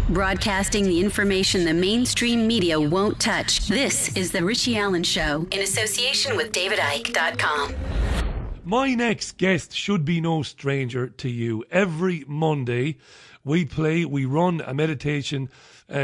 Broadcasting the information the mainstream media won't touch. This is The Richie Allen Show in association with DavidIke.com. My next guest should be no stranger to you. Every Monday we run a meditation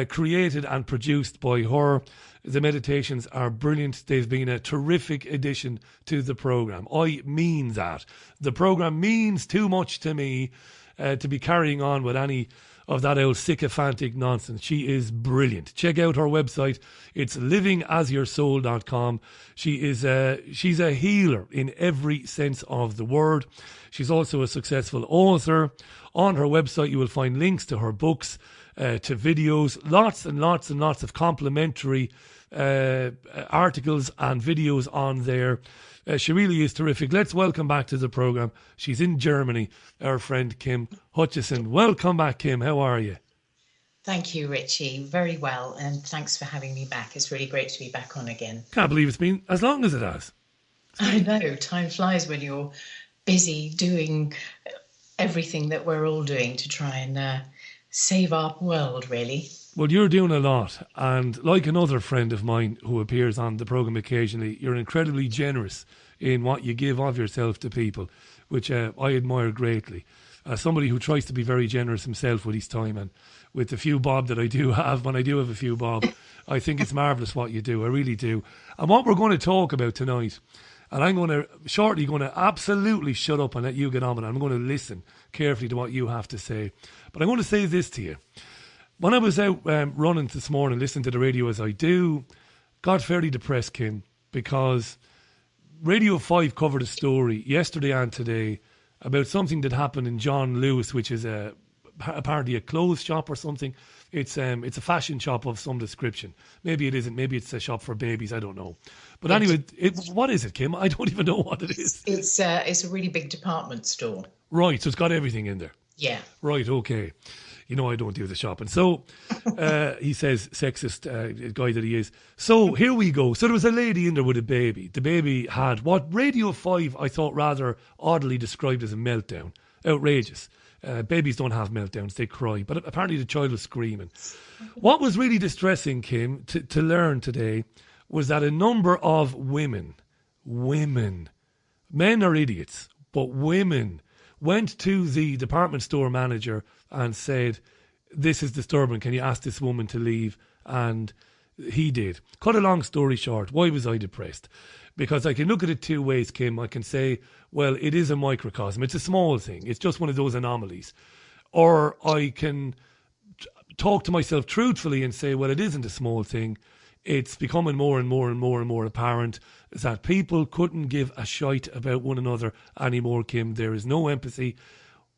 created and produced by her. The meditations are brilliant. They've been a terrific addition to the programme. I mean that. The programme means too much to me to be carrying on with any of that old sycophantic nonsense. She is brilliant. Check out her website. It's livingasyoursoul.com. She's a healer in every sense of the word. She's also a successful author. On her website you will find links to her books, to videos, lots and lots and lots of complimentary articles and videos on there. She really is terrific. Let's welcome back to the programme. She's in Germany, our friend Kim Hutchison. Welcome back, Kim. How are you? Thank you, Richie. Very well, and thanks for having me back. It's really great to be back on again. Can't believe it's been as long as it has. I know. Time flies when you're busy doing everything that we're all doing to try and save our world, really. Well, you're doing a lot, and like another friend of mine who appears on the programme occasionally, you're incredibly generous in what you give of yourself to people, which I admire greatly. As somebody who tries to be very generous himself with his time, and with the few bob that I do have, when I do have a few bob, I think it's marvellous what you do. I really do. And what we're going to talk about tonight, and I'm going to absolutely shut up and let you get on with it. I'm going to listen carefully to what you have to say. But I'm going to say this to you. When I was out running this morning, listening to the radio as I do, got fairly depressed, Kim, because Radio 5 covered a story yesterday and today about something that happened in John Lewis, which is apparently a clothes shop or something. It's a fashion shop of some description. Maybe it isn't. Maybe it's a shop for babies. I don't know. But anyway, what is it, Kim? I don't even know what it is. It's a really big department store. Right, so it's got everything in there. Yeah. Right, okay. You know I don't do the shopping. So, he says, sexist guy that he is. So, here we go. So, there was a lady in there with a baby. The baby had what Radio 5, I thought, rather oddly described as a meltdown. Outrageous. Babies don't have meltdowns, they cry. But apparently the child was screaming. What was really distressing, Kim, to learn today was that a number of women, men are idiots, but women went to the department store manager and said, this is disturbing, can you ask this woman to leave? And he did. Cut a long story short, why was I depressed? Because I can look at it two ways, Kim. I can say, well, it is a microcosm. It's a small thing. It's just one of those anomalies. Or I can talk to myself truthfully and say, well, it isn't a small thing. It's becoming more and more and more and more apparent that people couldn't give a shite about one another anymore, Kim. There is no empathy.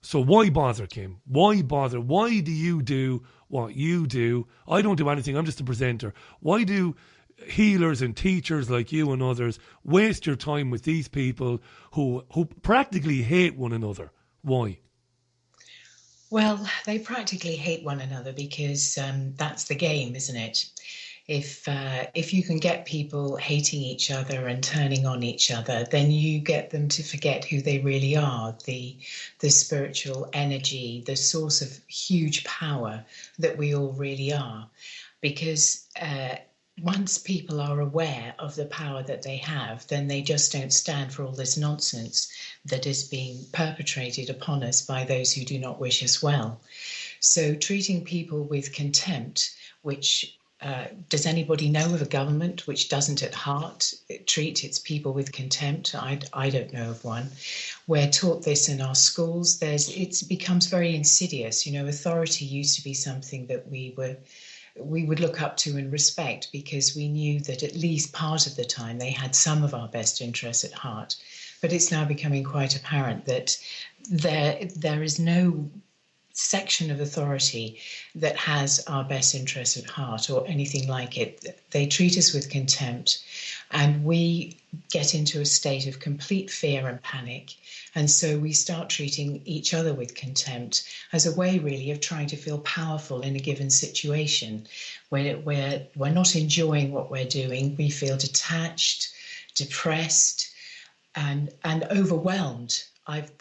So why bother, Kim? Why bother? Why do you do what you do? I don't do anything. I'm just a presenter. Why do healers and teachers like you and others waste your time with these people who practically hate one another? Why? Well, they practically hate one another because that's the game, isn't it? If you can get people hating each other and turning on each other, then you get them to forget who they really are, the spiritual energy, the source of huge power that we all really are. Because once people are aware of the power that they have, then they just don't stand for all this nonsense that is being perpetrated upon us by those who do not wish us well. So treating people with contempt, which does anybody know of a government which doesn't at heart treat its people with contempt? I don't know of one. We're taught this in our schools. It becomes very insidious. You know, authority used to be something that we would look up to and respect because we knew that at least part of the time they had some of our best interests at heart. But it's now becoming quite apparent that there is no section of authority that has our best interests at heart or anything like it. They treat us with contempt and we get into a state of complete fear and panic. And so we start treating each other with contempt as a way really of trying to feel powerful in a given situation. We're not enjoying what we're doing. We feel detached, depressed and overwhelmed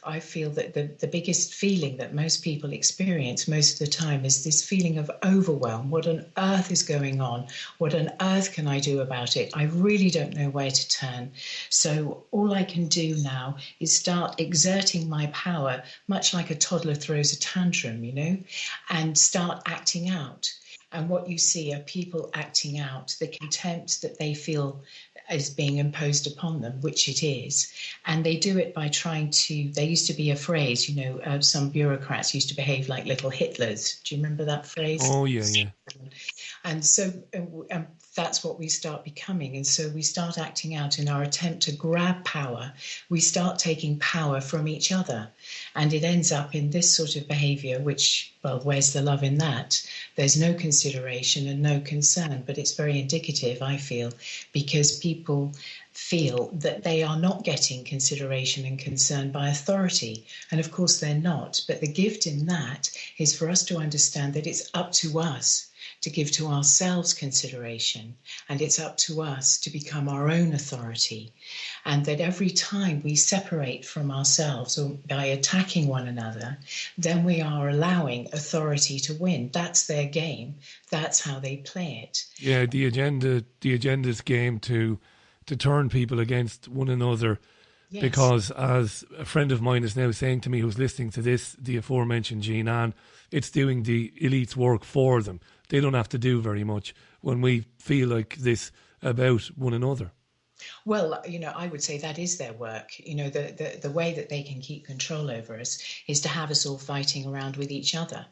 I feel that the biggest feeling that most people experience most of the time is this feeling of overwhelm. What on earth is going on? What on earth can I do about it? I really don't know where to turn. So all I can do now is start exerting my power, much like a toddler throws a tantrum, and start acting out. And what you see are people acting out the contempt that they feel is being imposed upon them, which it is. And they do it by trying to, there used to be a phrase, some bureaucrats used to behave like little Hitlers. Do you remember that phrase? Oh, yeah. And so that's what we start becoming. And so we start acting out in our attempt to grab power. We start taking power from each other. And it ends up in this sort of behavior, which, well, where's the love in that? There's no consideration and no concern, but it's very indicative, I feel, because people feel that they are not getting consideration and concern by authority. And of course they're not. But the gift in that is for us to understand that it's up to us to give to ourselves consideration, and it's up to us to become our own authority. And that every time we separate from ourselves or by attacking one another, then we are allowing authority to win. That's their game. That's how they play it. Yeah, the agenda's game to turn people against one another. Yes. Because as a friend of mine is now saying to me who's listening to this, the aforementioned Jean Ann, it's doing the elites' work for them. They don't have to do very much when we feel like this about one another. Well, I would say that is their work. The way that they can keep control over us is to have us all fighting around with each other.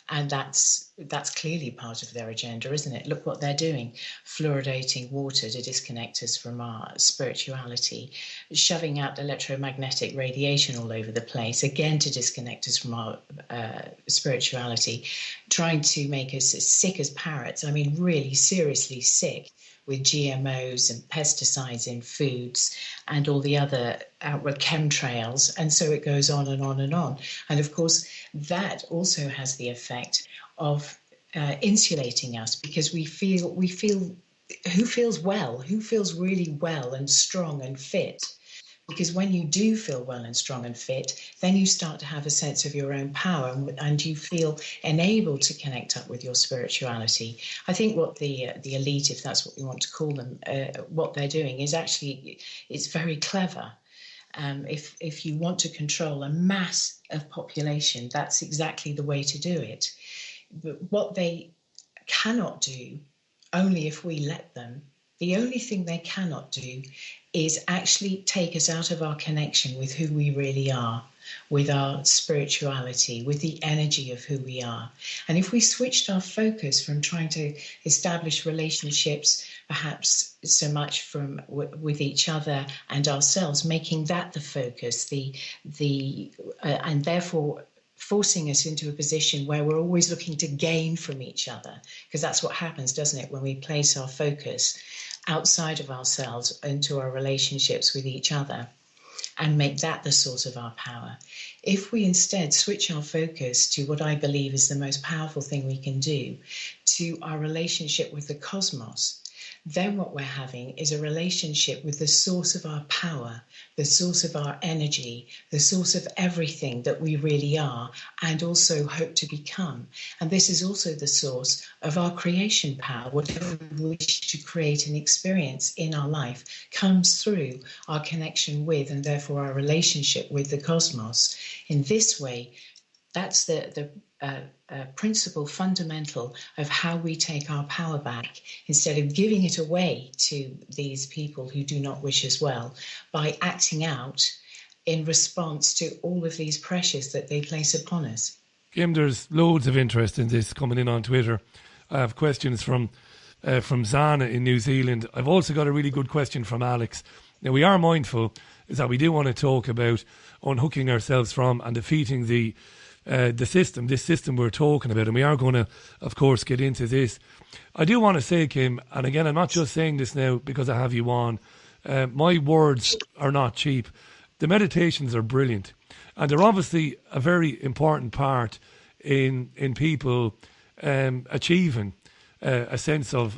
And that's clearly part of their agenda, isn't it? Look what they're doing. Fluoridating water to disconnect us from our spirituality, shoving out electromagnetic radiation all over the place, again to disconnect us from our spirituality, trying to make us as sick as parrots. I mean, really seriously sick, with GMOs and pesticides in foods and all the other outward chemtrails. And so it goes on and on and on. And of course, that also has the effect of insulating us, because we feel who feels well, who feels really well and strong and fit. Because when you do feel well and strong and fit, then you start to have a sense of your own power, and you feel enabled to connect up with your spirituality. I think what the elite, if that's what we want to call them, what they're doing is actually, it's very clever. If you want to control a mass of population, that's exactly the way to do it. But what they cannot do, only if we let them, the only thing they cannot do is actually take us out of our connection with who we really are, with our spirituality, with the energy of who we are. And if we switched our focus from trying to establish relationships, perhaps so much with each other and ourselves, making that the focus, and therefore forcing us into a position where we're always looking to gain from each other, because that's what happens, doesn't it, when we place our focus outside of ourselves into our relationships with each other and make that the source of our power. If we instead switch our focus to what I believe is the most powerful thing we can do, to our relationship with the cosmos, then what we're having is a relationship with the source of our power, the source of our energy, the source of everything that we really are and also hope to become. And this is also the source of our creation power. Whatever we wish to create and experience in our life comes through our connection with, and therefore our relationship with, the cosmos. In this way, that's the principle fundamental of how we take our power back, instead of giving it away to these people who do not wish us well, by acting out in response to all of these pressures that they place upon us. Kim, there's loads of interest in this coming in on Twitter. I have questions from Zana in New Zealand. I've also got a really good question from Alex. Now, we are mindful is that we do want to talk about unhooking ourselves from and defeating this system we're talking about, and we are going to, of course, get into this. I do want to say, Kim, and again, I'm not just saying this now because I have you on, my words are not cheap. The meditations are brilliant, and they're obviously a very important part in people achieving a sense of,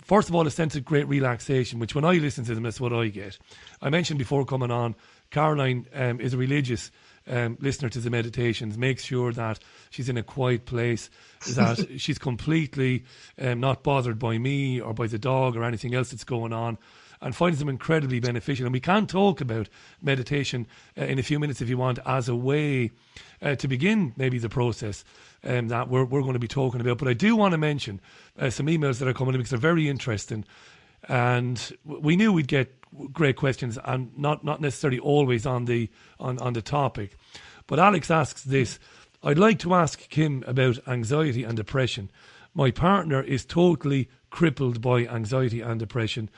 first of all, a sense of great relaxation, which when I listen to them, that's what I get. I mentioned before coming on Caroline is a religious listener to the meditations, makes sure that she's in a quiet place, that she's completely not bothered by me or by the dog or anything else that's going on, and finds them incredibly beneficial. And we can talk about meditation in a few minutes if you want, as a way to begin maybe the process that we're going to be talking about. But I do want to mention some emails that are coming in because they're very interesting. And we knew we'd get great questions, and not necessarily always on the topic. But Alex asks this: I'd like to ask Kim about anxiety and depression. My partner is totally crippled by anxiety and depression.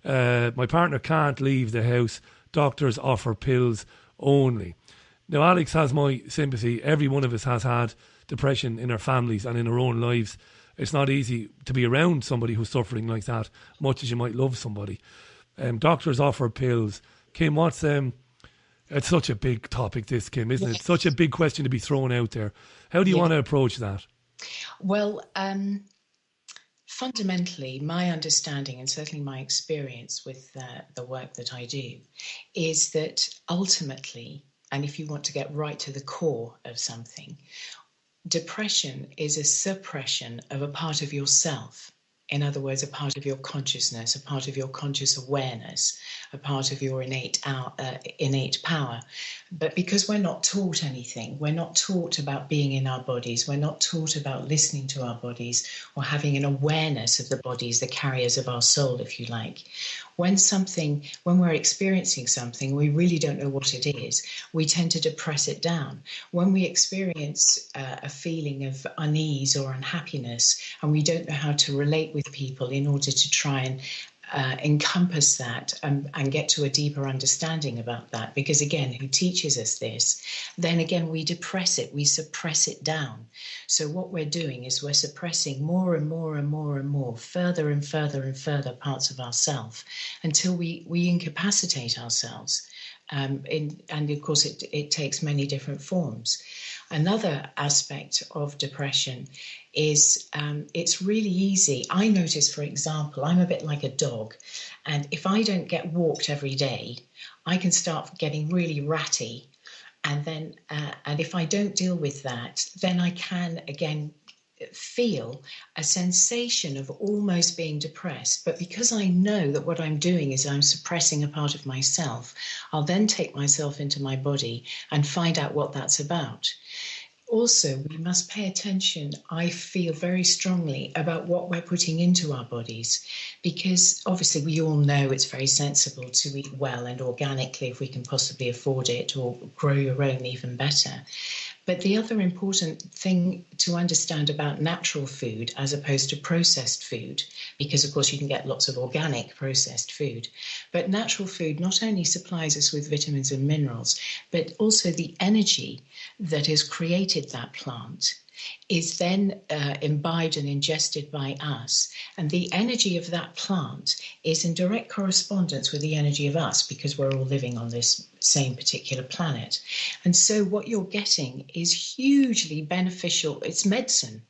My partner can't leave the house. Doctors offer pills only. Now, Alex has my sympathy. Every one of us has had depression in our families and in our own lives. It's not easy to be around somebody who's suffering like that, much as you might love somebody. Doctors offer pills. Kim, it's such a big topic, this, Kim, isn't it? Such a big question to be thrown out there. How do you want to approach that? Well, fundamentally, my understanding and certainly my experience with the work that I do is that ultimately, and if you want to get right to the core of something, depression is a suppression of a part of yourself. In other words, a part of your consciousness, a part of your conscious awareness, a part of your innate power. But because we're not taught anything, we're not taught about being in our bodies, we're not taught about listening to our bodies or having an awareness of the bodies, the carriers of our soul, if you like. When we're experiencing something, we really don't know what it is, we tend to depress it down. When we experience a feeling of unease or unhappiness, and we don't know how to relate with people in order to try and encompass that and get to a deeper understanding about that, because again, who teaches us this? Then again, we depress it, we suppress it down. So what we're doing is we're suppressing more and more and more and more, further and further and further parts of ourselves until we incapacitate ourselves. And of course, it takes many different forms. Another aspect of depression is it's really easy. I notice, for example, I'm a bit like a dog, and if I don't get walked every day, I can start getting really ratty. And then, and if I don't deal with that, then I can again feel a sensation of almost being depressed. But because I know that what I'm doing is I'm suppressing a part of myself, I'll then take myself into my body and find out what that's about. Also, we must pay attention, I feel very strongly, about what we're putting into our bodies, because obviously we all know it's very sensible to eat well and organically if we can possibly afford it, or grow your own even better. But the other important thing to understand about natural food as opposed to processed food, because of course you can get lots of organic processed food, but natural food not only supplies us with vitamins and minerals, but also the energy that has created that plant is then imbibed and ingested by us. And the energy of that plant is in direct correspondence with the energy of us, because we're all living on this same particular planet. And so what you're getting is hugely beneficial. It's medicine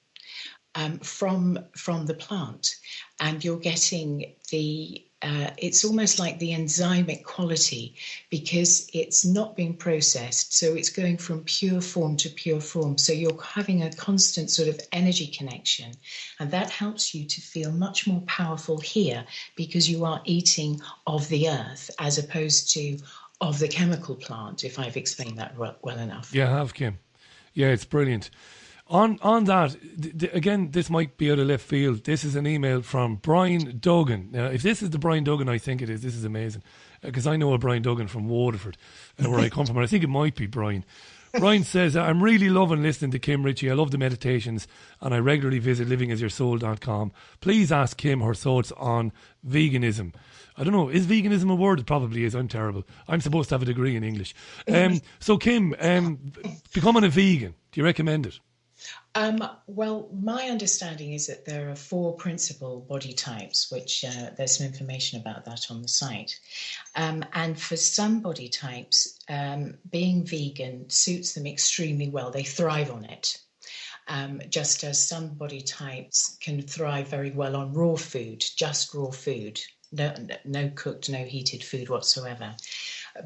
from the plant. And you're getting it's almost like the enzymic quality, because it's not being processed. So it's going from pure form to pure form. So you're having a constant sort of energy connection. And that helps you to feel much more powerful here, because you are eating of the earth as opposed to of the chemical plant, if I've explained that well enough. Yeah, I have, Kim. Yeah, it's brilliant. On that, again, this might be out of left field. This is an email from Brian Duggan. Now, if this is the Brian Duggan I think it is, this is amazing. Because I know a Brian Duggan from Waterford, where I come from, and I think it might be Brian. Brian says, I'm really loving listening to Kim Ritchie. I love the meditations, and I regularly visit livingasyoursoul.com. Please ask Kim her thoughts on veganism. I don't know, is veganism a word? It probably is. I'm terrible. I'm supposed to have a degree in English. So, Kim, becoming a vegan, do you recommend it? Well, my understanding is that there are 4 principal body types, which there's some information about that on the site. And for some body types, being vegan suits them extremely well. They thrive on it. Just as some body types can thrive very well on raw food, just raw food, no cooked, no heated food whatsoever.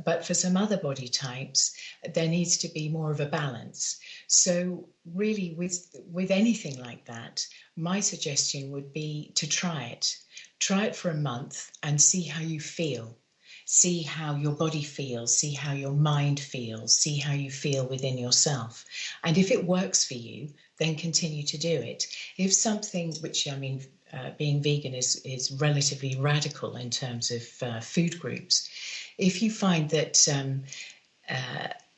But for some other body types, there needs to be more of a balance. So really with anything like that, my suggestion would be to try it. Try it for a month and see how you feel. See how your body feels, see how your mind feels, see how you feel within yourself. And if it works for you, then continue to do it. If something, which being vegan is relatively radical in terms of food groups, if you find that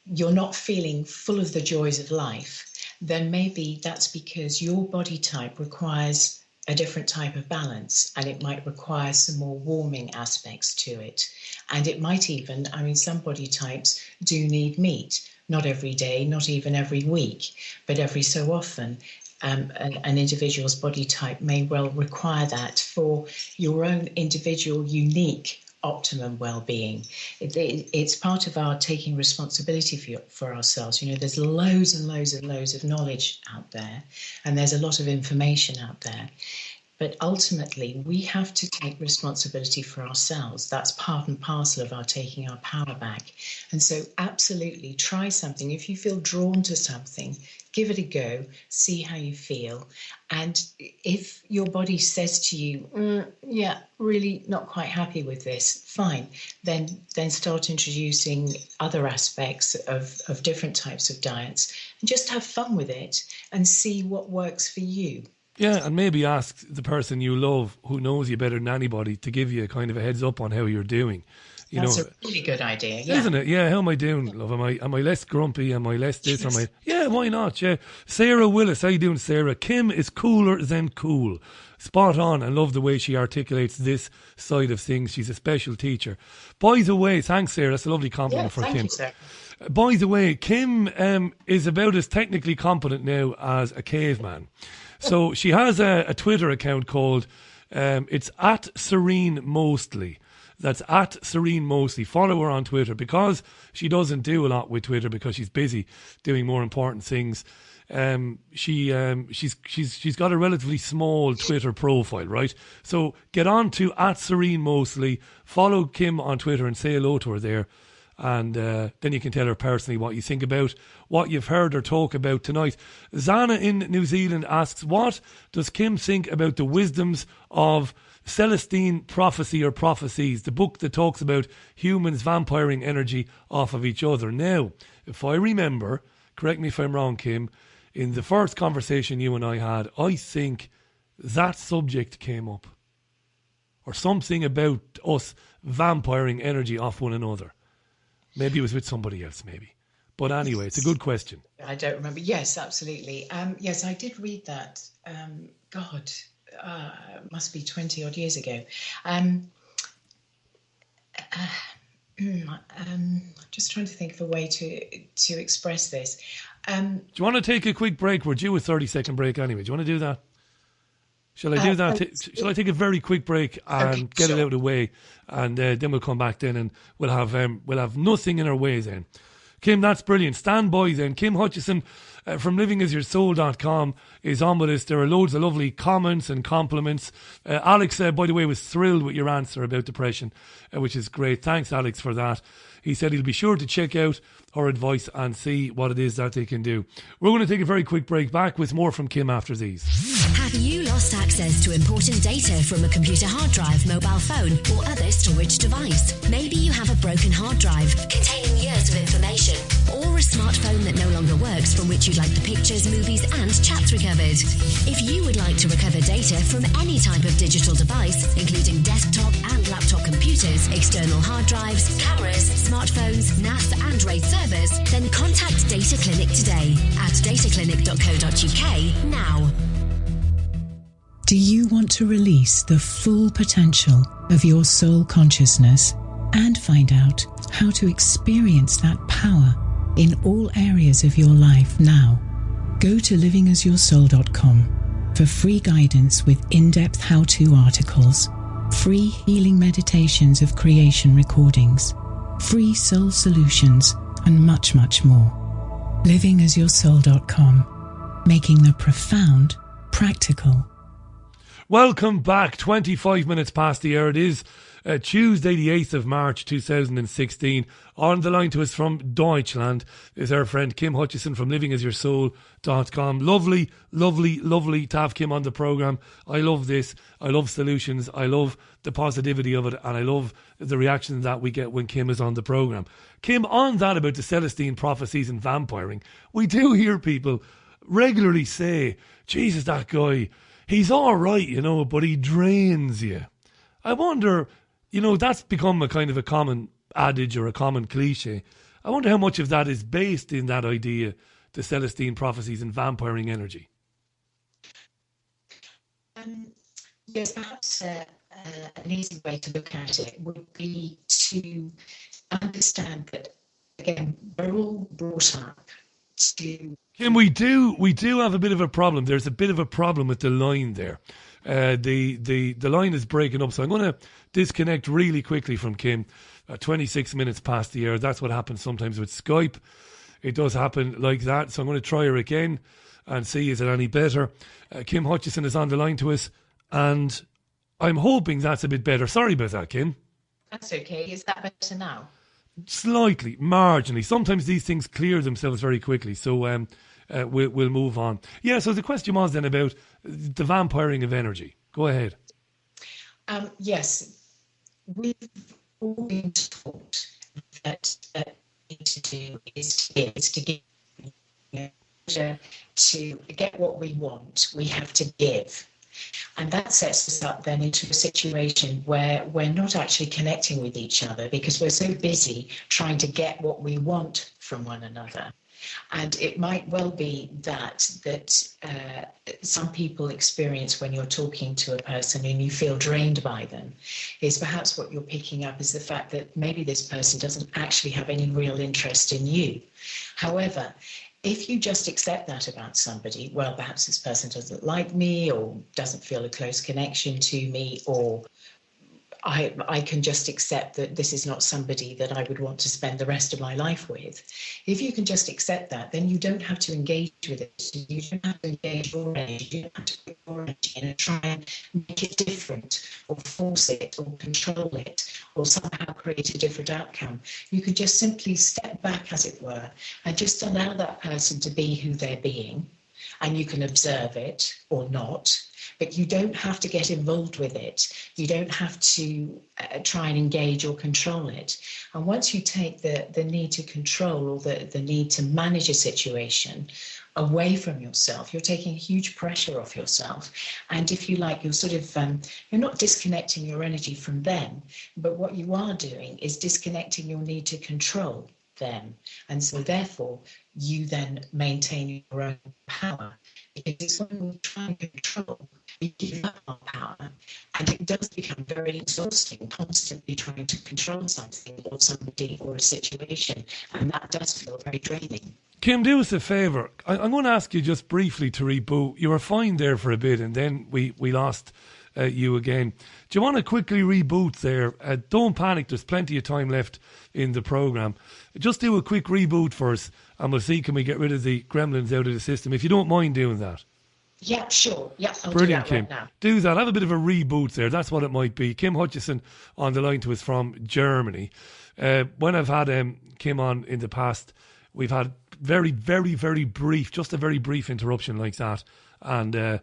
you're not feeling full of the joys of life, then maybe that's because your body type requires a different type of balance, and it might require some more warming aspects to it. And it might even, some body types do need meat, not every day, not even every week, but every so often. An individual's body type may well require that for your own individual, unique, optimum well-being. It's part of our taking responsibility for ourselves. There's loads and loads and loads of knowledge out there, and there's a lot of information out there. But ultimately, we have to take responsibility for ourselves. That's part and parcel of our taking our power back. And so absolutely try something. If you feel drawn to something, give it a go, see how you feel. And if your body says to you, really not quite happy with this, fine, then start introducing other aspects of different types of diets and just have fun with it and see what works for you. Yeah, and maybe ask the person you love, who knows you better than anybody, to give you kind of a heads up on how you're doing. That's a really good idea, yeah. Isn't it? Yeah, how am I doing, love? Am I less grumpy? Am I less this? Am I? Yeah, why not? Yeah. Sarah Willis, how you doing, Sarah? Kim is cooler than cool. Spot on, and love the way she articulates this side of things. She's a special teacher. By the way, thanks, Sarah. That's a lovely compliment for Kim. Thank you, sir. By the way, Kim is about as technically competent now as a caveman. So she has a Twitter account called, it's @SereneMostly. That's @SereneMostly. Follow her on Twitter, because she doesn't do a lot with Twitter because she's busy doing more important things. She's got a relatively small Twitter profile, right? So get on to @SereneMostly, follow Kim on Twitter and say hello to her there. And then you can tell her personally what you think about what you've heard her talk about tonight. Zana in New Zealand asks, what does Kim think about the wisdoms of Celestine Prophecy or Prophecies, the book that talks about humans vampiring energy off of each other? Now, if I remember, correct me if I'm wrong, Kim, in the first conversation you and I had, I think that subject came up. Or something about us vampiring energy off one another. Maybe it was with somebody else, maybe. But anyway, it's a good question. I don't remember. Yes, absolutely. Yes, I did read that. Must be 20 odd years ago. Just trying to think of a way to express this. Do you want to take a quick break? We're due a 30-second break anyway. Do you want to do that? Shall I do that? Shall I take a very quick break and get it out of the way, and then we'll come back then, and we'll have nothing in our way then. Kim, that's brilliant. Stand by then. Kim Hutchison from livingasyoursoul.com is on with us. There are loads of lovely comments and compliments. Alex, by the way, was thrilled with your answer about depression, which is great. Thanks, Alex, for that. He said he'll be sure to check out her advice and see what it is that they can do. We're going to take a very quick break. Back with more from Kim after these. Have you lost access to important data from a computer hard drive, mobile phone, or other storage device? Maybe you have a broken hard drive containing years of information, or a smartphone that no longer works from which you'd like the pictures, movies, and chats recovered. If you would like to recover data from any type of digital device, including desktop and laptop computers, external hard drives, cameras, smartphones, NAS and RAID servers, then contact Data Clinic today at dataclinic.co.uk now. Do you want to release the full potential of your soul consciousness and find out how to experience that power in all areas of your life now? Go to livingasyoursoul.com for free guidance with in-depth how-to articles, free healing meditations of creation recordings, free soul solutions, and much, much more. livingasyoursoul.com, making the profound practical. Welcome back. 25 minutes past the hour. It is Tuesday, the 8th of March 2016. On the line to us from Deutschland is our friend Kim Hutchison from livingasyoursoul.com. Lovely, lovely, lovely to have Kim on the programme. I love this. I love solutions. I love the positivity of it, and I love the reaction that we get when Kim is on the programme. Kim, on that about the Celestine prophecies and vampiring, we do hear people regularly say, Jesus, that guy, he's all right, you know, but he drains you. I wonder, you know, that's become a kind of a common adage or a common cliche. I wonder how much of that is based in that idea, the Celestine prophecies and vampiring energy. Yes, perhaps an easy way to look at it would be to understand that, again, we're all brought up to... Kim, we do have a bit of a problem. There's a bit of a problem with the line there. The line is breaking up, so I'm going to disconnect really quickly from Kim. 26 minutes past the hour. That's what happens sometimes with Skype. It does happen like that. So I'm going to try her again and see is it any better. Kim Hutchison is on the line to us, and I'm hoping that's a bit better. Sorry about that, Kim. That's okay. Is that better now? Slightly, marginally. Sometimes these things clear themselves very quickly. So we'll move on. Yeah, so the question was then about the vampiring of energy. Go ahead. Yes, we've all been taught that what we need to do is to give. To get what we want, we have to give. And that sets us up then into a situation where we're not actually connecting with each other because we're so busy trying to get what we want from one another. And it might well be that some people experience when you're talking to a person and you feel drained by them is perhaps what you're picking up is the fact that maybe this person doesn't actually have any real interest in you. However, if you just accept that about somebody, well, perhaps this person doesn't like me or doesn't feel a close connection to me, or I can just accept that this is not somebody that I would want to spend the rest of my life with. If you can just accept that, then you don't have to engage with it. You don't have to engage your energy. You don't have to put your energy in and try and make it different or force it or control it or somehow create a different outcome. You can just simply step back, as it were, and just allow that person to be who they're being. And you can observe it or not, but you don't have to get involved with it. You don't have to try and engage or control it. And once you take the need to control or the need to manage a situation away from yourself, you're taking huge pressure off yourself. And if you like, you're sort of, you're not disconnecting your energy from them, but what you are doing is disconnecting your need to control them. And so therefore, you then maintain your own power. Because when we try and control, we give up our power. And it does become very exhausting, constantly trying to control something or somebody or a situation. And that does feel very draining. Kim, do us a favour. I'm going to ask you just briefly to reboot. You were fine there for a bit and then we lost you again. Do you want to quickly reboot there? Don't panic, there's plenty of time left in the programme. Just do a quick reboot for us and we'll see can we get rid of the gremlins out of the system, if you don't mind doing that. Yeah, sure. Yeah, I'll Brilliant, do that Kim. right now. Do that. Have a bit of a reboot there. That's what it might be. Kim Hutchison on the line to us from Germany. When I've had Kim on in the past, we've had very, very, very brief, just a very brief interruption like that. And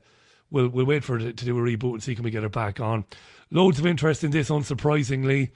we'll wait for it to do a reboot and see can we get her back on. Loads of interest in this, unsurprisingly.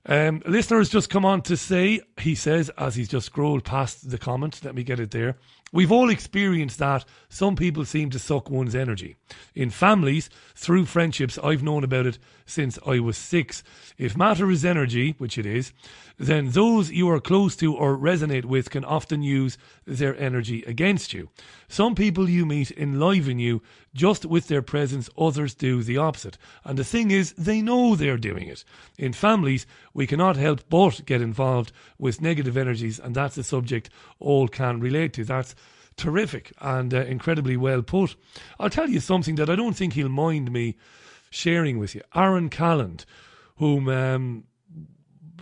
Listener has just come on to say, he says, as he's just scrolled past the comment, let me get it there. We've all experienced that. Some people seem to suck one's energy. In families, through friendships, I've known about it since I was 6. If matter is energy, which it is, then those you are close to or resonate with can often use their energy against you. Some people you meet enliven you just with their presence, others do the opposite. And the thing is, they know they're doing it. In families, we cannot help but get involved with negative energies, and that's a subject all can relate to. That's terrific and incredibly well put. I'll tell you something that I don't think he'll mind me sharing with you. Aaron Calland, whom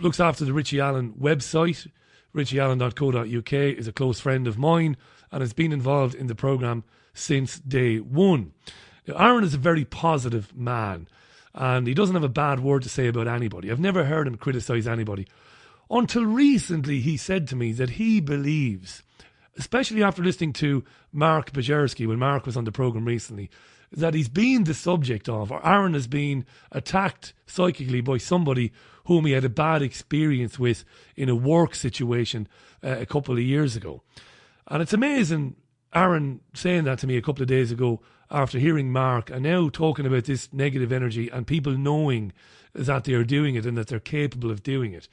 looks after the Richie Allen website, richieallen.co.uk, is a close friend of mine and has been involved in the programme since day one. Now, Aaron is a very positive man, and he doesn't have a bad word to say about anybody. I've never heard him criticise anybody. Until recently, he said to me that he believes, especially after listening to Mark Bajerski when Mark was on the programme recently, that he's been the subject of, or Aaron has been attacked psychically by somebody whom he had a bad experience with in a work situation a couple of years ago. And it's amazing, Aaron saying that to me a couple of days ago after hearing Mark, and now talking about this negative energy and people knowing that they are doing it and that they're capable of doing it.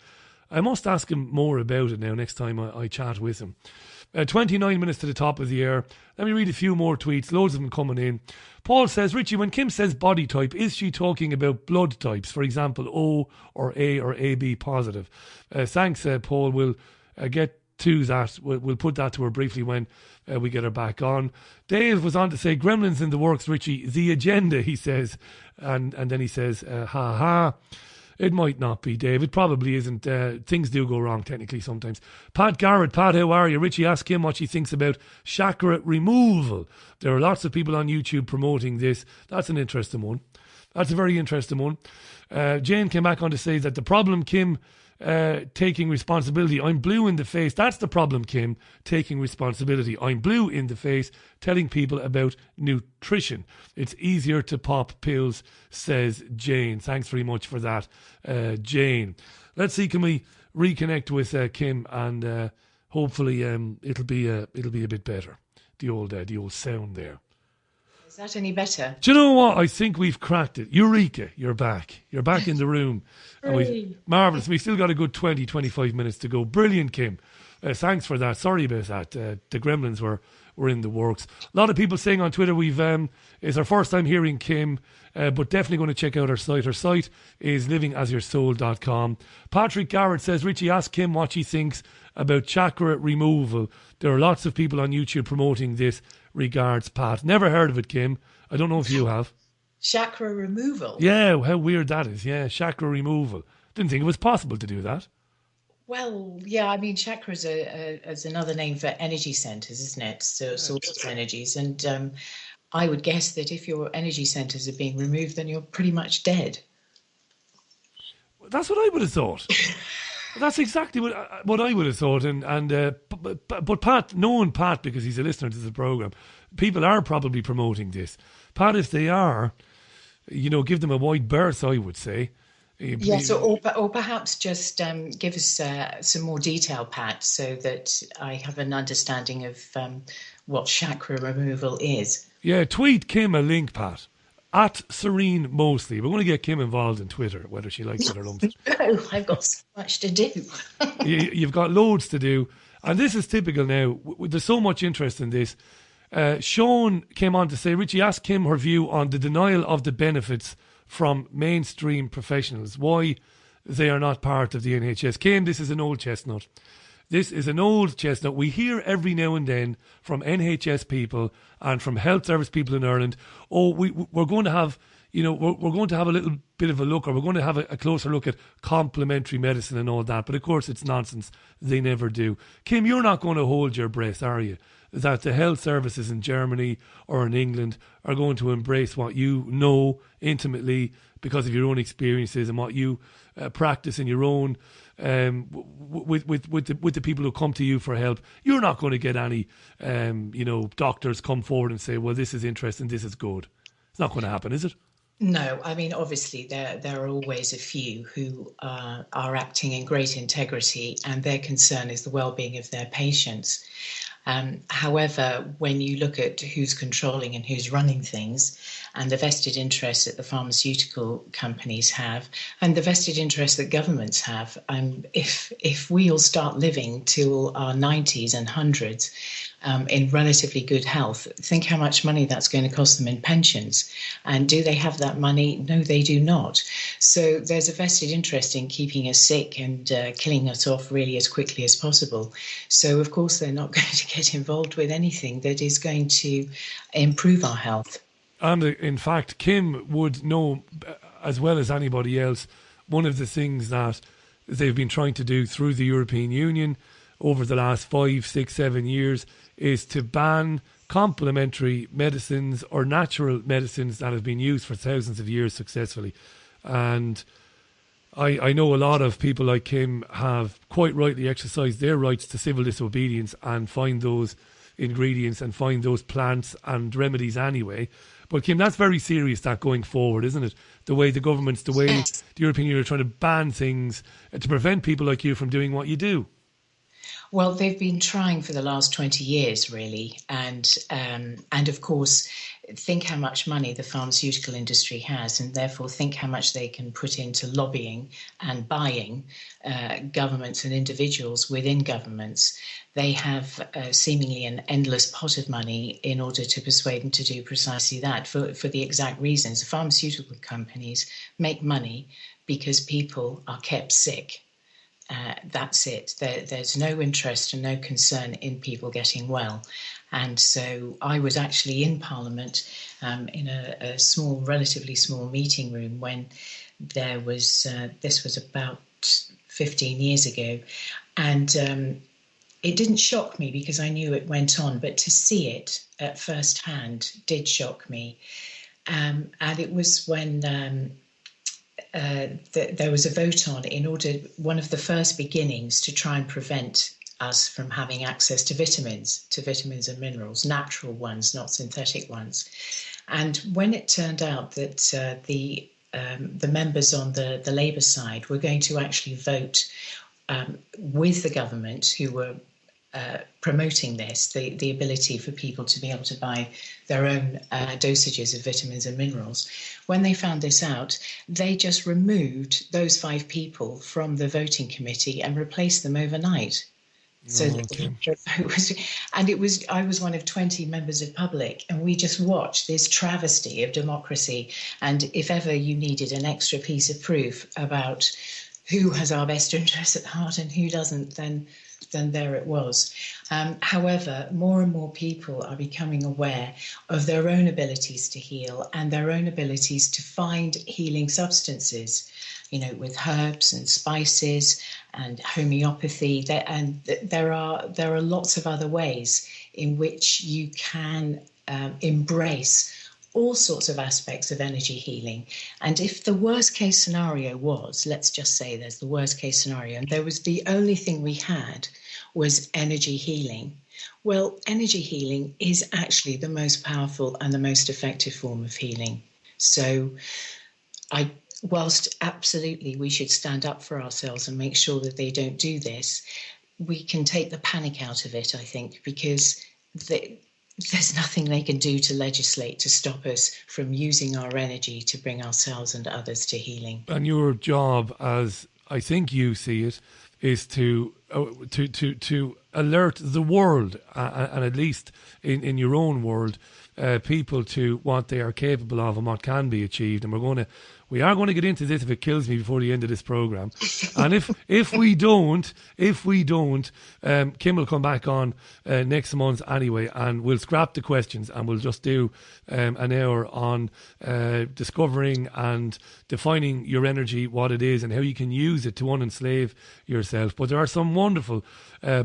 I must ask him more about it now next time I chat with him. 29 minutes to the top of the hour. Let me read a few more tweets, loads of them coming in. Paul says, Richie, when Kim says body type, is she talking about blood types? For example, O or AB positive? Thanks, Paul. We'll get to that. We'll put that to her briefly when we get her back on. Dave was on to say, Gremlins in the works, Richie. The agenda, he says. And then he says, ha ha. It might not be, Dave. It probably isn't. Things do go wrong technically sometimes. Pat Garrett, Pat, how are you? Richie, ask him what she thinks about chakra removal. There are lots of people on YouTube promoting this. That's an interesting one. That's a very interesting one. Jane came back on to say that the problem, Kim, taking responsibility. I'm blue in the face. That's the problem, Kim, taking responsibility. I'm blue in the face, telling people about nutrition. It's easier to pop pills, says Jane. Thanks very much for that, Jane. Let's see, can we reconnect with Kim, and hopefully it'll be a bit better. The old sound there. Is that any better? Do you know what? I think we've cracked it. Eureka, you're back. You're back in the room. Marvellous. We still got a good 20, 25 minutes to go. Brilliant, Kim. Thanks for that. Sorry about that. The Gremlins were in the works. A lot of people saying on Twitter it's our first time hearing Kim, but definitely going to check out her site. Her site is livingasyoursoul.com. Patrick Garrett says, Richie, ask Kim what she thinks about chakra removal. There are lots of people on YouTube promoting this. Regards, Pat. Never heard of it, Kim. I don't know if you have. Chakra removal? Yeah, how weird that is. Yeah, chakra removal. Didn't think it was possible to do that. Well, yeah, I mean, chakras is another name for energy centers, isn't it? So sources of energies. And I would guess that if your energy centers are being removed, then you're pretty much dead. That's what I would have thought. That's exactly what I would have thought. But Pat, knowing Pat, because he's a listener to the programme, people are probably promoting this. Pat, if they are, give them a wide berth, I would say. Yes, or perhaps just give us some more detail, Pat, so that I have an understanding of what chakra removal is. Yeah, tweet Kim a link, Pat. At Serene Mostly. We're going to get Kim involved in Twitter, whether she likes it or not. No, I've got so much to do. You've got loads to do. And this is typical now. There's so much interest in this. Sean came on to say, Richie, ask Kim her view on the denial of the benefits from mainstream professionals. Why they are not part of the NHS. Kim, this is an old chestnut. This is an old chestnut. We hear every now and then from NHS people and from health service people in Ireland, we're going to have, we're going to have a little bit of a look, or we're going to have a closer look at complementary medicine and all that. But of course, it's nonsense. They never do. Kim, you're not going to hold your breath, are you? That the health services in Germany or in England are going to embrace what you know intimately because of your own experiences and what you practice in your own with the people who come to you for help. You're not going to get any doctors come forward and say, well, this is interesting, this is good. It's not going to happen, is it? No, I mean, obviously there are always a few who are acting in great integrity, and their concern is the well-being of their patients. However, when you look at who's controlling and who's running things, and the vested interests that the pharmaceutical companies have, and the vested interests that governments have, if we all start living till our 90s and 100s in relatively good health, think how much money that's going to cost them in pensions. And do they have that money? No, they do not. So there's a vested interest in keeping us sick and killing us off really as quickly as possible. So, of course, they're not going to get involved with anything that is going to improve our health. And in fact, Kim would know as well as anybody else, one of the things that they've been trying to do through the European Union over the last 5, 6, 7 years is to ban complementary medicines or natural medicines that have been used for thousands of years successfully. And I know a lot of people like Kim have quite rightly exercised their rights to civil disobedience and find those ingredients and find those plants and remedies anyway. But Kim, that's very serious, that going forward, isn't it? The way the governments, the way the European Union are trying to ban things to prevent people like you from doing what you do. Well, they've been trying for the last 20 years, really. And of course, think how much money the pharmaceutical industry has, and therefore think how much they can put into lobbying and buying governments and individuals within governments. They have seemingly an endless pot of money in order to persuade them to do precisely that for the exact reasons. The pharmaceutical companies make money because people are kept sick. That's it. There's no interest and no concern in people getting well. And so I was actually in Parliament in a small, relatively small meeting room when there was, this was about 15 years ago. And it didn't shock me because I knew it went on, but to see it at first hand did shock me. And it was when there was a vote on, in order, one of the first beginnings to try and prevent us from having access to vitamins and minerals, natural ones, not synthetic ones. And when it turned out that the members on the Labour side were going to actually vote with the government, who were promoting this, the ability for people to be able to buy their own dosages of vitamins and minerals. When they found this out, they just removed those 5 people from the voting committee and replaced them overnight. So I was one of 20 members of public, and we just watched this travesty of democracy. And if ever you needed an extra piece of proof about who has our best interests at heart and who doesn't, then there it was. However, more and more people are becoming aware of their own abilities to heal and their own abilities to find healing substances, you know, with herbs and spices and homeopathy. There are lots of other ways in which you can embrace all sorts of aspects of energy healing. And if the worst case scenario was, let's just say there's the worst case scenario, and there was the only thing we had was energy healing. Well, energy healing is actually the most powerful and the most effective form of healing. So whilst absolutely we should stand up for ourselves and make sure that they don't do this, we can take the panic out of it, I think, because there's nothing they can do to legislate to stop us from using our energy to bring ourselves and others to healing. And your job, as I think you see it, is to alert the world, and at least in your own world, people to what they are capable of and what can be achieved. And we are going to get into this if it kills me before the end of this programme. And if we don't, Kim will come back on next month anyway, and we'll scrap the questions and we'll just do an hour on discovering and defining your energy, what it is and how you can use it to unenslave yourself. But there are some wonderful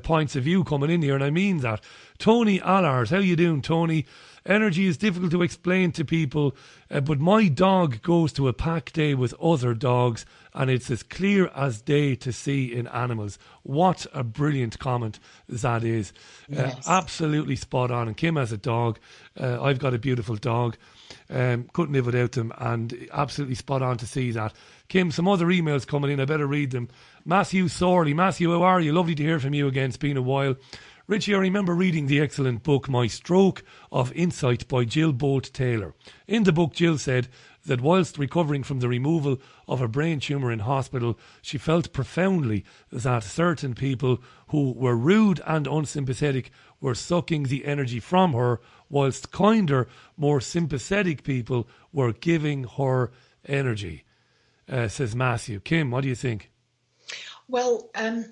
points of view coming in here, and I mean that. Tony Allars, how you doing, Tony? Energy is difficult to explain to people, but my dog goes to a pack day with other dogs and it's as clear as day to see in animals. What a brilliant comment that is. Yes. Absolutely spot on. And Kim has a dog. I've got a beautiful dog. Couldn't live without them, and absolutely spot on to see that. Kim, some other emails coming in. I better read them. Matthew Sorley. Matthew, how are you? Lovely to hear from you again. It's been a while. Richie, I remember reading the excellent book My Stroke of Insight by Jill Bolt-Taylor. In the book, Jill said that whilst recovering from the removal of a brain tumour in hospital, she felt profoundly that certain people who were rude and unsympathetic were sucking the energy from her, whilst kinder, more sympathetic people were giving her energy, says Matthew. Kim, what do you think? Well, I'm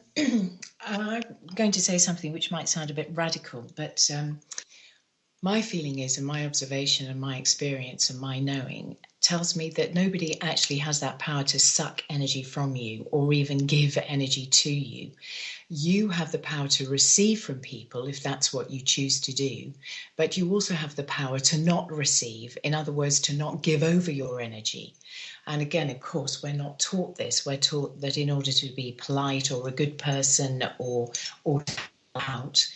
going to say something which might sound a bit radical, but My feeling is, and my observation and my experience and my knowing tells me that nobody actually has that power to suck energy from you or even give energy to you. You have the power to receive from people if that's what you choose to do, but you also have the power to not receive, in other words, to not give over your energy. And again, of course, we're not taught this. We're taught that in order to be polite or a good person or out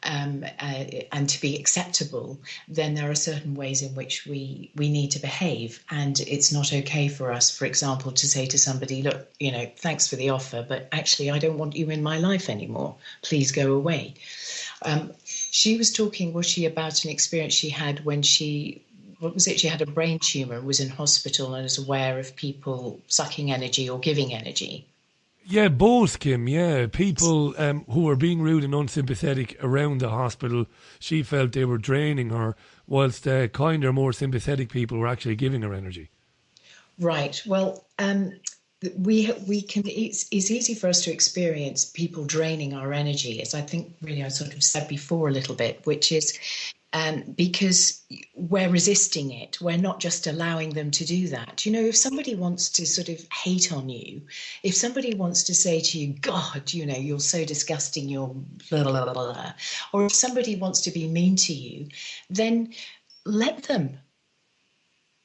and to be acceptable, then there are certain ways in which we need to behave. And it's not okay for us, for example, to say to somebody, look, thanks for the offer, but actually I don't want you in my life anymore. Please go away. She was talking, was she, about an experience she had when she had a brain tumor, was in hospital and was aware of people sucking energy or giving energy. Yeah, both, Kim, yeah. People who were being rude and unsympathetic around the hospital, she felt they were draining her, whilst kinder, more sympathetic people were actually giving her energy. Right. Well, we can. It's easy for us to experience people draining our energy, as I think really I sort of said before a little bit, which is because we're resisting it. We're not just allowing them to do that. If somebody wants to sort of hate on you, if somebody wants to say to you, God, you're so disgusting, you're blah, blah, blah, blah, or if somebody wants to be mean to you, then let them.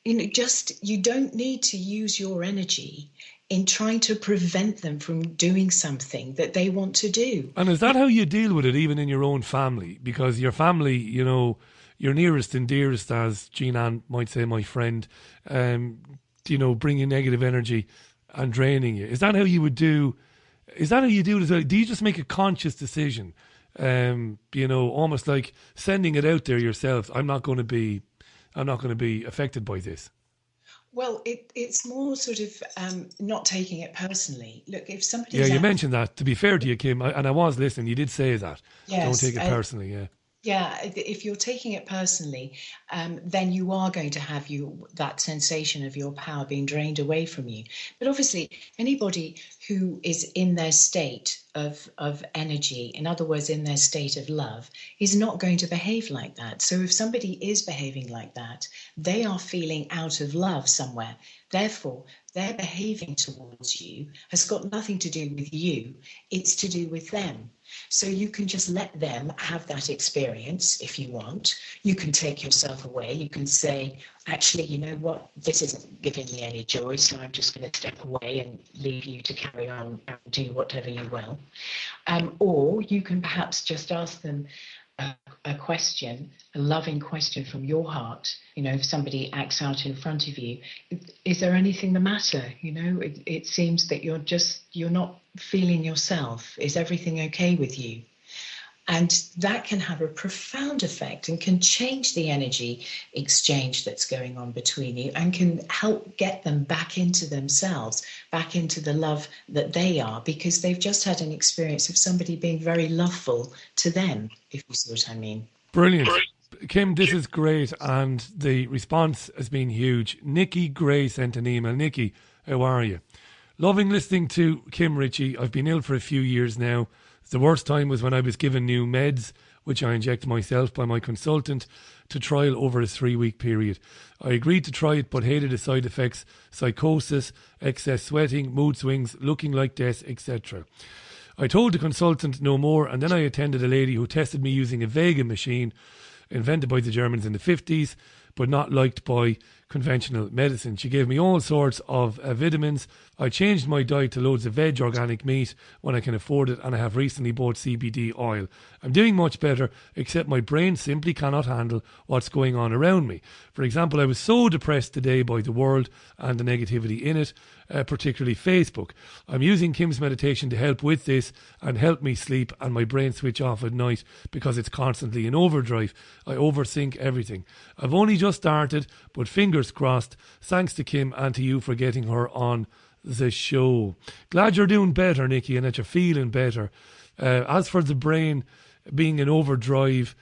You don't need to use your energy in trying to prevent them from doing something that they want to do. And is that how you deal with it, even in your own family? Because your family, your nearest and dearest, as Jean-Anne might say, my friend, bringing negative energy and draining you. Is that how you would do? Is that how you do it as well? Do you just make a conscious decision? Almost like sending it out there yourself. I'm not going to be affected by this. Well, it's more sort of not taking it personally. Look, if somebody... Yeah, you mentioned that. To be fair to you, Kim, and I was listening, you did say that. Yes, don't take it personally, yeah. Yeah, if you're taking it personally, then you are going to have that sensation of your power being drained away from you. But obviously, anybody who is in their state of energy, in other words, in their state of love, is not going to behave like that. So if somebody is behaving like that, they are feeling out of love somewhere. Therefore, their behaving towards you has got nothing to do with you. It's to do with them. So you can just let them have that experience if you want. You can take yourself away. You can say, actually, you know what, this isn't giving me any joy, so I'm just going to step away and leave you to carry on and do whatever you will. Or you can perhaps just ask them a question, a loving question from your heart. If somebody acts out in front of you, is there anything the matter? It seems that you're not feeling yourself. Is everything okay with you? And that can have a profound effect and can change the energy exchange that's going on between you and can help get them back into themselves, back into the love that they are, because they've just had an experience of somebody being very loveful to them, if you see what I mean. Brilliant. Kim, this is great, and the response has been huge. Nikki Gray sent an email. Nikki, how are you? Loving listening to Kim Richie. I've been ill for a few years now. The worst time was when I was given new meds, which I injected myself by my consultant, to trial over a 3-week period. I agreed to try it but hated the side effects: psychosis, excess sweating, mood swings, looking like death, etc. I told the consultant no more, and then I attended a lady who tested me using a Vega machine invented by the Germans in the 50s, but not liked by conventional medicine. She gave me all sorts of vitamins. I changed my diet to loads of veg, organic meat when I can afford it, and I have recently bought CBD oil. I'm doing much better, except my brain simply cannot handle what's going on around me. For example, I was so depressed today by the world and the negativity in it, particularly Facebook. I'm using Kim's meditation to help with this and help me sleep and my brain switch off at night because it's constantly in overdrive. I overthink everything. I've only just started, but fingers crossed. Thanks to Kim and to you for getting her on the show. Glad you're doing better, Nikki, and that you're feeling better. As for the brain being in overdrive,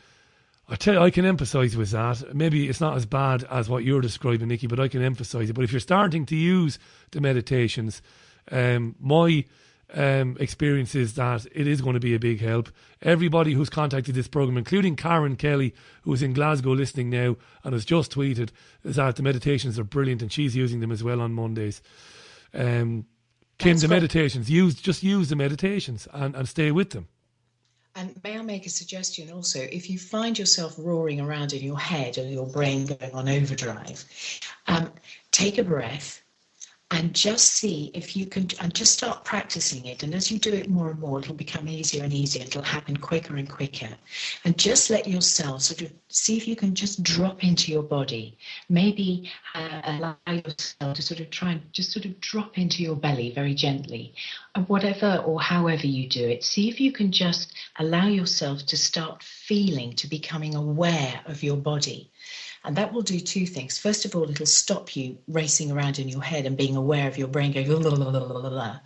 I tell you, I can empathise with that. Maybe it's not as bad as what you're describing, Nikki, but I can empathise it. But if you're starting to use the meditations, my experiences that it is going to be a big help. Everybody who's contacted this programme, including Karen Kelly, who's in Glasgow listening now and has just tweeted, is that the meditations are brilliant and she's using them as well on Mondays. Kim, the meditations, just use the meditations and stay with them. And may I make a suggestion also? If you find yourself roaring around in your head or your brain going on overdrive, take a breath and just see if you can, and just start practicing it. And as you do it more and more, it'll become easier and easier. It'll happen quicker and quicker. And just let yourself sort of see if you can just drop into your body. Maybe allow yourself to sort of try and just sort of drop into your belly very gently. And whatever or however you do it, see if you can just allow yourself to start feeling, to becoming aware of your body. And that will do two things. First of all, it'll stop you racing around in your head and being aware of your brain going, la, la, la, la, la, la.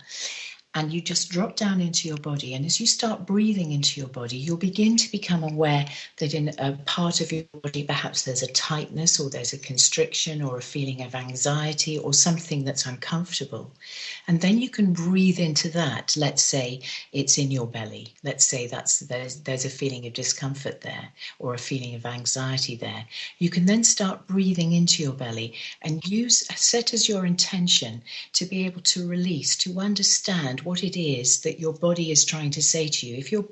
And you just drop down into your body. And as you start breathing into your body, you'll begin to become aware that in a part of your body, perhaps there's a tightness or there's a constriction or a feeling of anxiety or something that's uncomfortable. And then you can breathe into that. Let's say it's in your belly. Let's say there's a feeling of discomfort there or a feeling of anxiety there. You can then start breathing into your belly and set as your intention to be able to release, to understand what it is that your body is trying to say to you. If a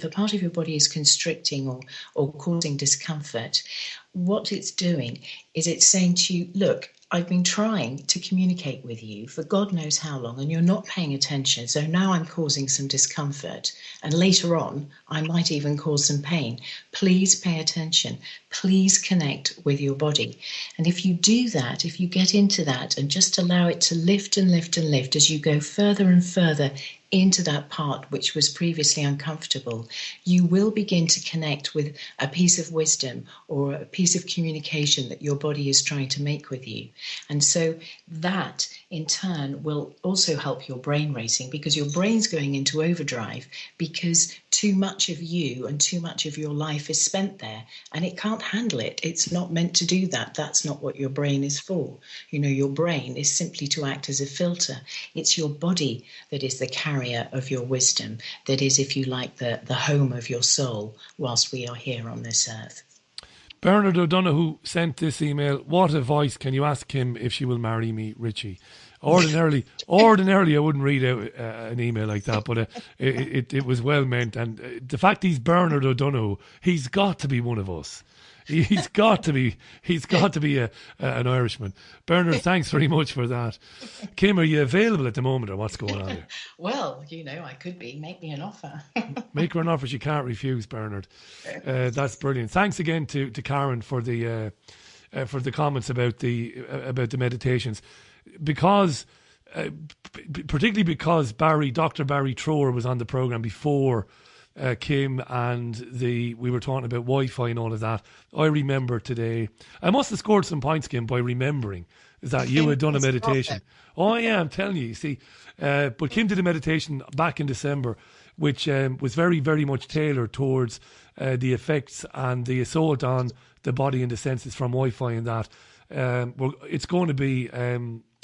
part of your body is constricting or causing discomfort, what it's doing is it's saying to you, look, I've been trying to communicate with you for God knows how long, and you're not paying attention. So now I'm causing some discomfort, and later on, I might even cause some pain. Please pay attention. Please connect with your body. And if you do that, if you get into that and just allow it to lift and lift and lift as you go further and further into that part which was previously uncomfortable, you will begin to connect with a piece of wisdom or a piece of communication that your body is trying to make with you. And so that in turn will also help your brain racing, because your brain's going into overdrive because too much of you and too much of your life is spent there and it can't handle it. It's not meant to do that. That's not what your brain is for. You know, your brain is simply to act as a filter. It's your body that is the carrier of your wisdom, that is, if you like, the home of your soul whilst we are here on this earth. Bernard O'Donoghue sent this email. What advice can you ask him if she will marry me, Richie? Ordinarily, I wouldn't read out an email like that, but it was well meant. And the fact he's Bernard O'Donoghue, he's got to be one of us. He's got to be an Irishman. Bernard, thanks very much for that. Kim, are you available at the moment, or what's going on here? Well, I could be. Make me an offer. Make her an offer she can't refuse, Bernard. That's brilliant. Thanks again to Karen for the comments about the meditations, because particularly because Dr. Barry Trower was on the programme before Kim, and we were talking about Wi-Fi and all of that. I remember today, I must have scored some points, Kim, by remembering that you had done a meditation. Oh yeah, I'm telling you, see. But Kim did a meditation back in December, which was very, very much tailored towards the effects and the assault on the body and the senses from Wi-Fi and that. It's going to be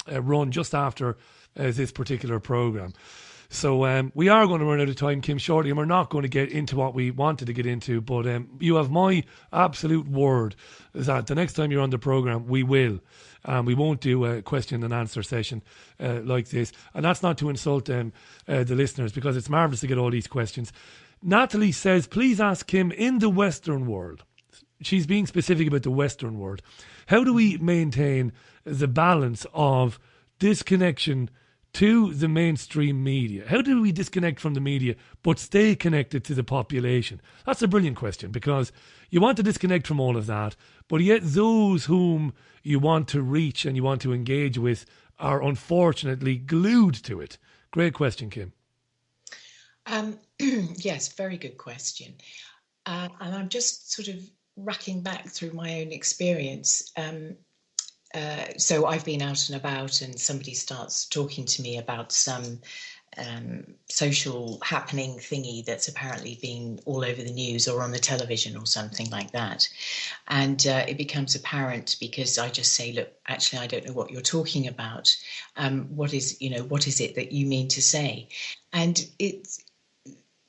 run just after this particular programme. So we are going to run out of time, Kim, shortly, and we're not going to get into what we wanted to get into, but you have my absolute word that the next time you're on the programme, we will. We won't do a question and answer session like this. And that's not to insult the listeners, because it's marvellous to get all these questions. Natalie says, please ask Kim, in the Western world, she's being specific about the Western world, how do we maintain the balance of disconnection to the mainstream media? How do we disconnect from the media but stay connected to the population? That's a brilliant question, because you want to disconnect from all of that, but yet those whom you want to reach and you want to engage with are unfortunately glued to it. Great question, Kim. Yes, very good question. And I'm just sort of racking back through my own experience. So I've been out and about and somebody starts talking to me about some social happening thingy that's apparently been all over the news or on the television or something like that. And it becomes apparent because I just say, look, actually, I don't know what you're talking about. What is it that you mean to say? And it's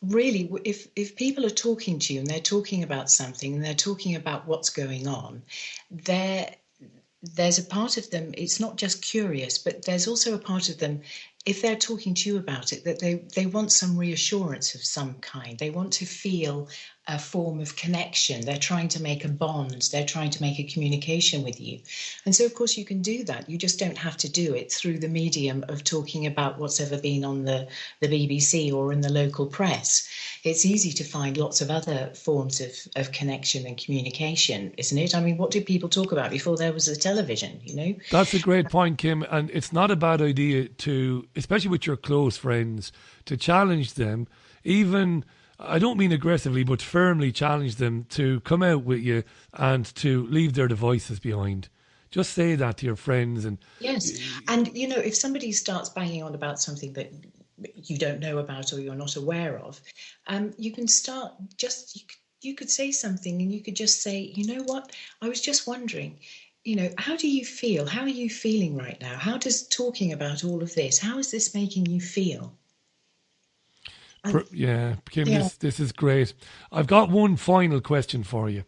really, if people are talking to you and they're talking about something and they're talking about what's going on, there's a part of them, it's not just curious, but there's also a part of them, if they're talking to you about it, that they want some reassurance of some kind. They want to feel a form of connection. They're trying to make a bond. They're trying to make a communication with you. And so, of course, you can do that. You just don't have to do it through the medium of talking about what's ever been on the BBC or in the local press. It's easy to find lots of other forms of connection and communication, isn't it? I mean, what did people talk about before there was a television, That's a great point, Kim. And it's not a bad idea to, especially with your close friends, to challenge them, even, I don't mean aggressively, but firmly challenge them to come out with you and to leave their devices behind. Just say that to your friends. And yes. And, if somebody starts banging on about something that you don't know about or you're not aware of, you can start you could say something and you could just say, you know what, I was just wondering, how do you feel? How are you feeling right now? How does talking about all of this, how is this making you feel? Kim, This is great. I've got one final question for you.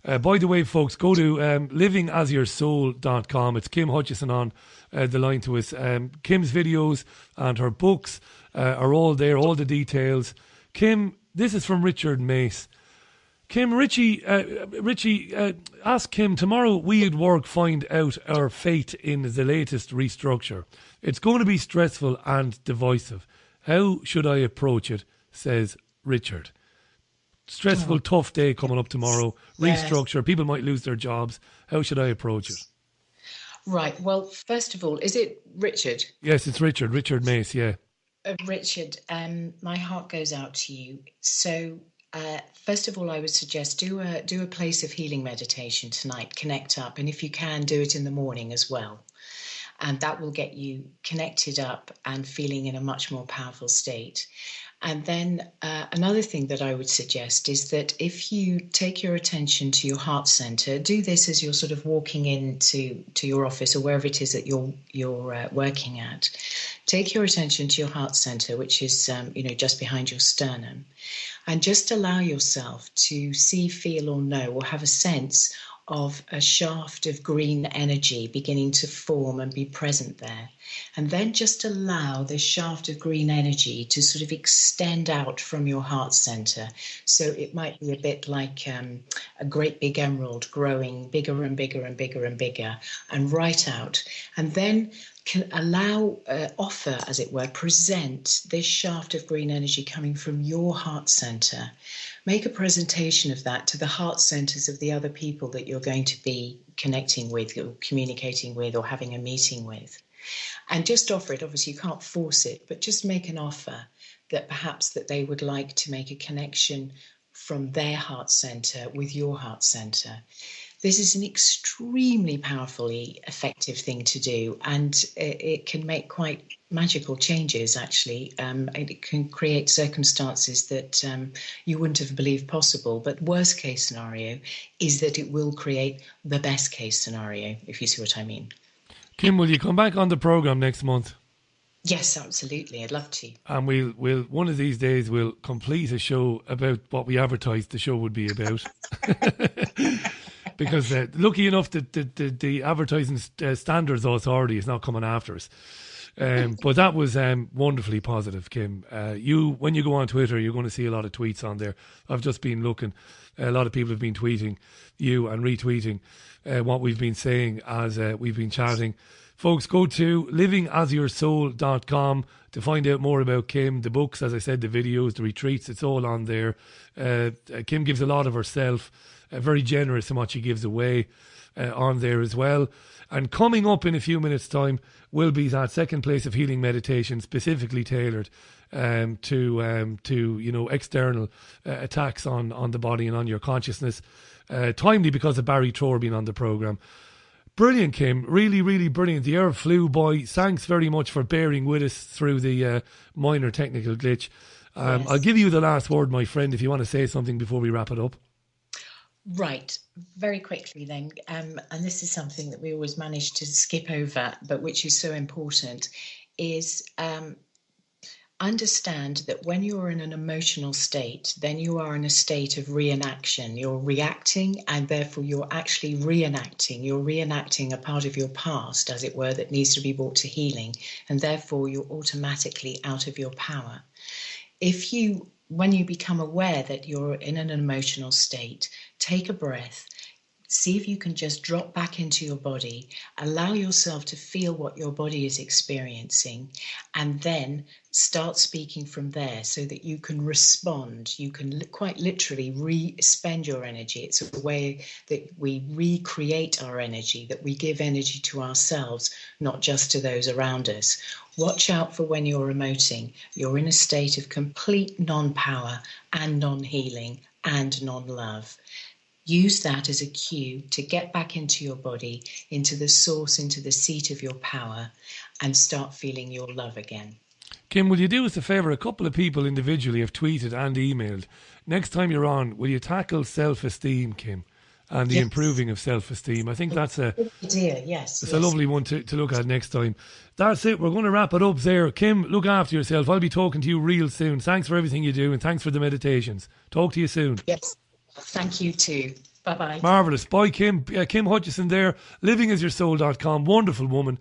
By the way, folks, go to livingasyoursoul.com. It's Kim Hutchison on the line to us. Kim's videos and her books are all there, all the details. Kim, this is from Richard Mace. Kim, Richie, ask Kim, tomorrow we at work find out our fate in the latest restructure. It's going to be stressful and divisive. How should I approach it, says Richard. Stressful, tough day coming up tomorrow. Restructure, people might lose their jobs. How should I approach it? Right, well, first of all, is it Richard? Yes, it's Richard. Richard Mace, yeah. Richard, my heart goes out to you. So, first of all, I would suggest do a place of healing meditation tonight. Connect up, and if you can, do it in the morning as well. And that will get you connected up and feeling in a much more powerful state. And then another thing that I would suggest is that if you take your attention to your heart center, do this as you're sort of walking into your office or wherever it is that you're working at. Take your attention to your heart center, which is just behind your sternum, and just allow yourself to see, feel, or know, or have a sense of a shaft of green energy beginning to form and be present there. And then just allow this shaft of green energy to sort of extend out from your heart center. So it might be a bit like a great big emerald growing bigger and bigger and bigger and bigger and right out. And then can allow, offer, as it were, present this shaft of green energy coming from your heart center. Make a presentation of that to the heart centers of the other people that you're going to be connecting with or communicating with or having a meeting with. And just offer it. Obviously, you can't force it, but just make an offer that perhaps that they would like to make a connection from their heart center with your heart center. This is an extremely powerfully effective thing to do, and it can make quite magical changes, actually. It can create circumstances that you wouldn't have believed possible. But worst case scenario is that it will create the best case scenario, if you see what I mean. Kim, will you come back on the programme next month? Yes, absolutely. I'd love to. And we'll one of these days we'll complete a show about what we advertised the show would be about. Because lucky enough that the advertising standards authority is not coming after us. But that was wonderfully positive, Kim. When you go on Twitter, you're going to see a lot of tweets on there. I've just been looking. A lot of people have been tweeting you and retweeting what we've been saying as we've been chatting. Folks, go to livingasyoursoul.com to find out more about Kim, the books, as I said, the videos, the retreats, it's all on there. Kim gives a lot of herself, very generous in what she gives away on there as well. And coming up in a few minutes' time will be that second place of healing meditation, specifically tailored to external attacks on the body and on your consciousness. Timely because of Barry Trohr being on the programme. Brilliant, Kim. Really, really brilliant. The hour flew by. Thanks very much for bearing with us through the minor technical glitch. Yes. I'll give you the last word, my friend, if you want to say something before we wrap it up. Right, very quickly then, and this is something that we always manage to skip over, but which is so important, is understand that when you're in an emotional state, then you are in a state of reenaction. You're reacting, and therefore you're actually reenacting. You're reenacting a part of your past, as it were, that needs to be brought to healing, and therefore you're automatically out of your power. When you become aware that you're in an emotional state, take a breath, see if you can just drop back into your body, allow yourself to feel what your body is experiencing, and then start speaking from there so that you can respond. You can quite literally re-spend your energy. It's a way that we recreate our energy, that we give energy to ourselves, not just to those around us. Watch out for when you're emoting. You're in a state of complete non-power and non-healing and non-love. Use that as a cue to get back into your body, into the source, into the seat of your power, and start feeling your love again. Kim, will you do us a favour? A couple of people individually have tweeted and emailed. Next time you're on, will you tackle self-esteem, Kim, and the improving of self-esteem? I think that's a lovely one to look at next time. That's it. We're going to wrap it up there. Kim, look after yourself. I'll be talking to you real soon. Thanks for everything you do, and thanks for the meditations. Talk to you soon. Yes. Thank you too. Bye-bye. Marvellous. Bye, Kim. Kim Hutchison there, livingasyoursoul.com. Wonderful woman.